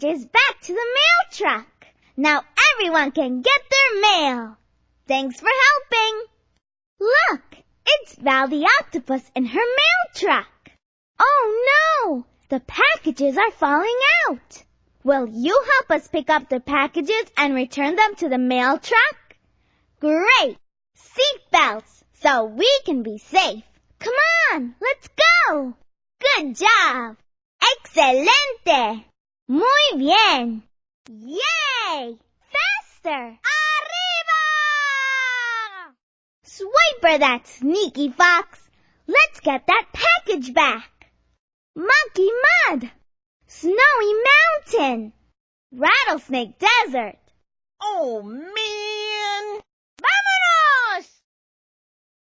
packages back to the mail truck. Now everyone can get their mail. Thanks for helping. Look, it's Val the octopus in her mail truck. Oh no, the packages are falling out. Will you help us pick up the packages and return them to the mail truck? Great! Seatbelts so we can be safe. Come on, let's go. Good job. Excelente. Muy bien. Yay! Faster. Arriba! Swiper that sneaky fox. Let's get that package back. Monkey mud. Snowy mountain. Rattlesnake desert. Oh, man!